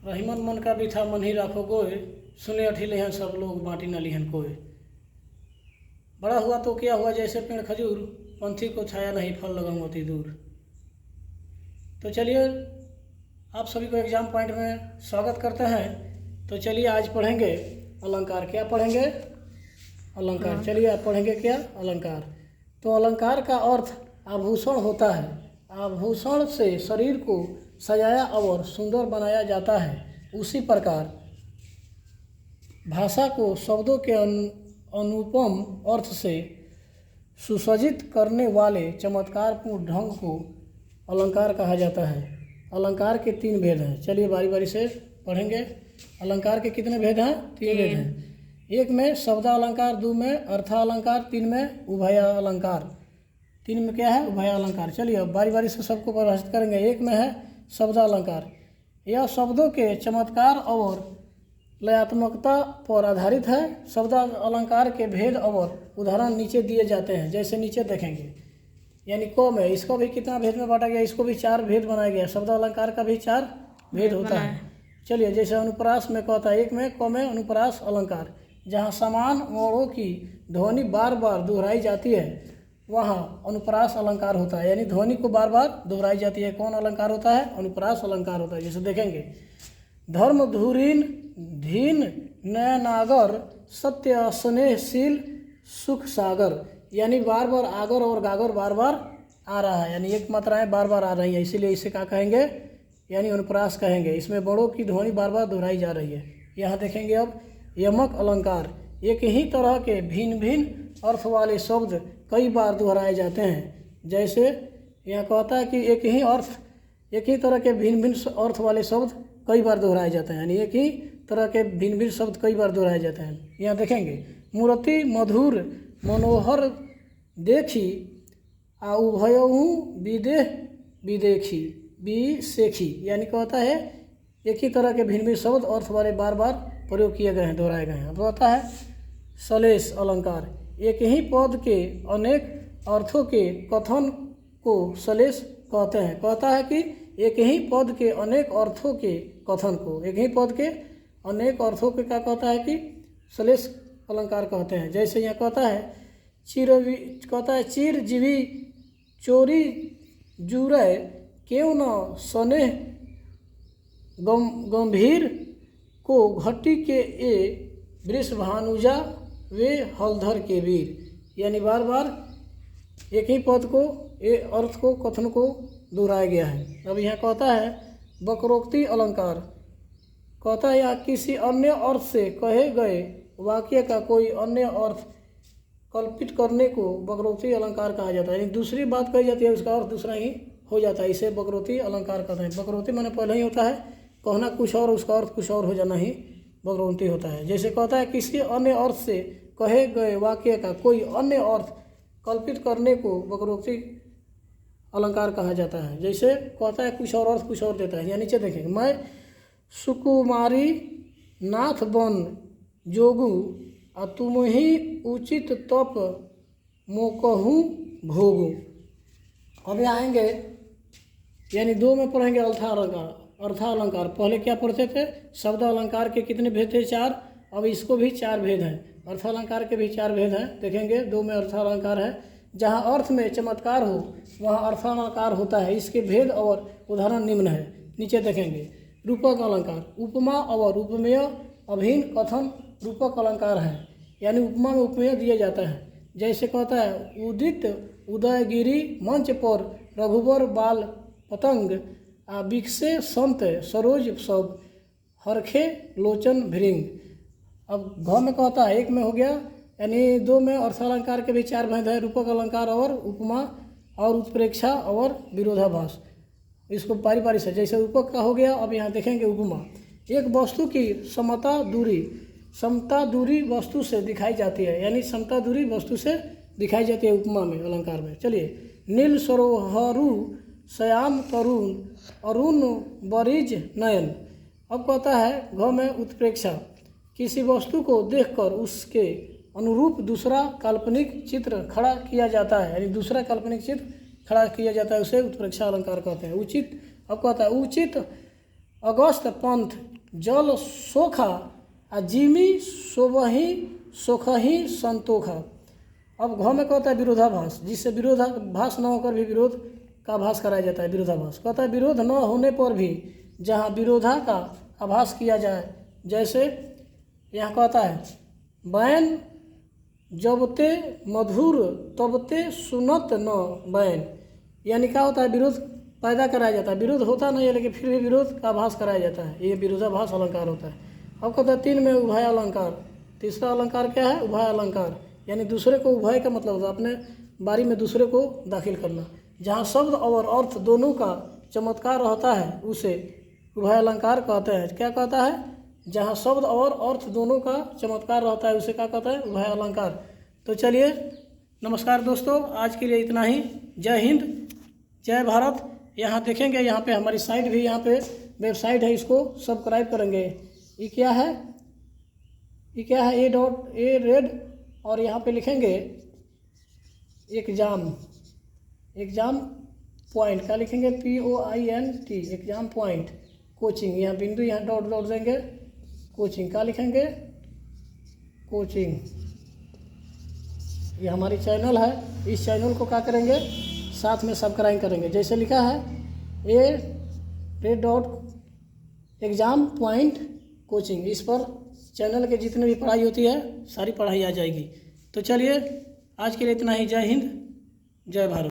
रहीमन मन का बिठा मन ही राखो गोए, सुने अठिले हैं सब लोग बाँटी न लिहन कोय। बड़ा हुआ तो क्या हुआ, जैसे पेड़ खजूर, पंथी को छाया नहीं फल लगाऊं अति दूर। तो चलिए आप सभी को एग्जाम पॉइंट में स्वागत करते हैं। तो चलिए आज पढ़ेंगे अलंकार। क्या पढ़ेंगे? अलंकार। चलिए आप पढ़ेंगे क्या? अलंकार। तो अलंकार का अर्थ आभूषण होता है। आभूषण से शरीर को सजाया और सुंदर बनाया जाता है। उसी प्रकार भाषा को शब्दों के अनुपम अर्थ से सुसज्जित करने वाले चमत्कारपूर्ण ढंग को अलंकार कहा जाता है। अलंकार के 3 भेद हैं। चलिए बारी बारी से पढ़ेंगे। अलंकार के कितने भेद हैं? 3 भेद हैं। 1 में शब्दालंकार, 2 में अर्थालंकार, 3 में उभयालंकार। 3 में क्या है? उभयालंकार। चलिए अब बारी बारी से सबको परिभाषित करेंगे। 1 में है शब्दालंकार। यह शब्दों के चमत्कार और लयात्मकता पर आधारित है। शब्द अलंकार के भेद और उदाहरण नीचे दिए जाते हैं, जैसे नीचे देखेंगे। यानी क में इसको भी कितना भेद में बांटा गया? इसको भी 4 भेद बनाया गया। शब्द अलंकार का भी 4 भेद होता है। चलिए जैसे अनुप्रास में कहता है, 1 में क में अनुप्रास अलंकार, जहाँ समान मोड़ों की ध्वनि बार बार दोहराई जाती है वहाँ अनुप्रास अलंकार होता है। यानी ध्वनि को बार बार दोहराई जाती है। कौन अलंकार होता है? अनुप्रास अलंकार होता है। जैसे देखेंगे, धर्म धुरीन धीन नयनागर सत्य स्नेहशील सुख सागर। यानी बार बार आगर और गागर बार बार आ रहा है, यानी एक मात्राएं बार बार आ रही है, इसीलिए इसे क्या कहेंगे? यानी अनुप्रास कहेंगे। इसमें बड़ों की ध्वनि बार बार दोहराई जा रही है। यहाँ देखेंगे अब यमक अलंकार। एक ही तरह के भिन्न भिन्न अर्थ वाले शब्द कई बार दोहराए जाते हैं। जैसे यहाँ कहता है कि एक ही तरह के भिन्न भिन्न अर्थ वाले शब्द कई बार दोहराए जाते हैं। यानी एक ही तरह के भिन्न भिन्न शब्द कई बार दोहराए जाते हैं। यहाँ देखेंगे, मूर्ति मधुर मनोहर देखी आ उभयहु विदेह विदेखी विसेखी। यानी कहता है एक ही तरह के भिन्न भिन्न शब्द अर्थ वाले बार बार प्रयोग किए गए हैं, दोहराए गए हैं। अब कहता है सलेश अलंकार। एक ही पद के अनेक अर्थों के कथन को सलेश कहते हैं। कहता है कि एक ही पद के अनेक अर्थों के कथन को, एक ही पद के अनेक अर्थों के क्या कहता है कि सलेश अलंकार कहते हैं। जैसे यहाँ कहता है चिर जीवी चोरी जुरै क्यों न स्नेह गंभीर को घटी के ए वृषभानुजा वे हलधर के वीर। यानी बार बार एक ही पद को, अर्थ को, कथन को दोहराया गया है। अब यहाँ कहता है वक्रोक्ति अलंकार। कहता है या किसी अन्य अर्थ से कहे गए वाक्य का कोई अन्य अर्थ कल्पित करने को वक्रोक्ति अलंकार कहा जाता है। यानी दूसरी बात कही जाती है, उसका अर्थ दूसरा ही हो जाता है, इसे वक्रोक्ति अलंकार कहते हैं। वक्रोक्ति माने पहले ही होता है कहना कुछ और, उसका अर्थ कुछ और हो जाना ही वक्रोक्ति होता है। जैसे कहता है किसी अन्य अर्थ से कहे गए वाक्य का कोई अन्य अर्थ कल्पित करने को वक्रोक्ति अलंकार कहा जाता है। जैसे कहता है कुछ और अर्थ कुछ और देता है। यहाँ नीचे देखेंगे, मैं सुकुमारी नाथ बन जोगू आ तुम ही उचित तप मोकहूँ भोगू। अभी आएंगे, यानी 2 में पढ़ेंगे अर्थालंकार। पहले क्या पढ़ते थे? शब्द अलंकार के कितने भेद थे? 4। अब इसको भी 4 भेद हैं। अर्थालंकार के भी 4 भेद हैं। देखेंगे 2 में अर्थालंकार है। जहाँ अर्थ में चमत्कार हो वहाँ अर्थालंकार होता है। इसके भेद और उदाहरण निम्न है, नीचे देखेंगे। रूपक अलंकार, उपमा और उपमेय अभिन्न कथन रूपक अलंकार है। यानी उपमा में उपमेय दिया जाता है। जैसे कहता है उदित उदयगिरी मंच पर रघुवर बाल पतंग आ बिकसे संत सरोज सब हरखे लोचन भृंग। अब घ में कहता है 1 में हो गया, यानी 2 में अर्थालंकार के भी 4 भेद है, रूपक अलंकार और उपमा और उत्प्रेक्षा और विरोधाभास। इसको पारी पारी से, जैसे रूपक का हो गया, अब यहाँ देखेंगे उपमा। एक वस्तु की समता दूरी वस्तु से दिखाई जाती है। यानी समता दूरी वस्तु से दिखाई जाती है उपमा में, अलंकार में। चलिए, नील सरोहरू श्याम तरुण अरुण बरिज नयन। अब कहता है घ में उत्प्रेक्षा। किसी वस्तु को देखकर उसके अनुरूप दूसरा काल्पनिक चित्र खड़ा किया जाता है। यानी दूसरा काल्पनिक चित्र खड़ा किया जाता है, उसे उत्प्रेक्षा अलंकार कहते हैं। उचित, अब कहता है उचित अगस्त पंथ जल सोखा आ जिमी सोबही सोखही संतोखा। अब घ में कहता है विरोधाभास, जिससे विरोधाभास न होकर भी विरोध का आभास कराया जाता है, विरोधाभास। कहता है विरोध न होने पर भी जहाँ विरोधा का आभास किया जाए, जैसे यहाँ कहता है बैन जबते मधुर तबते सुनत न बैन, यानी क्या होता है विरोध पैदा कराया जाता है, विरोध होता नहीं है लेकिन फिर भी विरोध का आभास कराया जाता है, ये विरोधाभास अलंकार होता है। अब कहता है 3 में उभय अलंकार। तीसरा अलंकार क्या है? उभय अलंकार, यानी दूसरे को उभय का मतलब होता है अपने बारी में दूसरे को दाखिल करना। जहाँ शब्द और अर्थ दोनों का चमत्कार रहता है उसे उभय अलंकार कहते हैं। क्या कहता है? जहाँ शब्द और अर्थ दोनों का चमत्कार रहता है उसे क्या कहता है? उभय अलंकार। तो चलिए, नमस्कार दोस्तों, आज के लिए इतना ही। जय हिंद, जय भारत। यहाँ देखेंगे, यहाँ पे हमारी साइट भी, यहाँ पे वेबसाइट है, इसको सब्सक्राइब करेंगे। ये क्या है? ये क्या है? A रेड, और यहाँ पे लिखेंगे एग्जाम पॉइंट। क्या लिखेंगे? POINT, exam point coaching. यहाँ बिंदु, यहाँ डॉट देंगे, कोचिंग। क्या लिखेंगे? कोचिंग। ये हमारी चैनल है, इस चैनल को क्या करेंगे? साथ में सब्सक्राइब करेंगे। जैसे लिखा है A एग्जाम पॉइंट कोचिंग, इस पर चैनल के जितने भी पढ़ाई होती है सारी पढ़ाई आ जाएगी। तो चलिए, आज के लिए इतना ही। जय हिंद, जय भारत।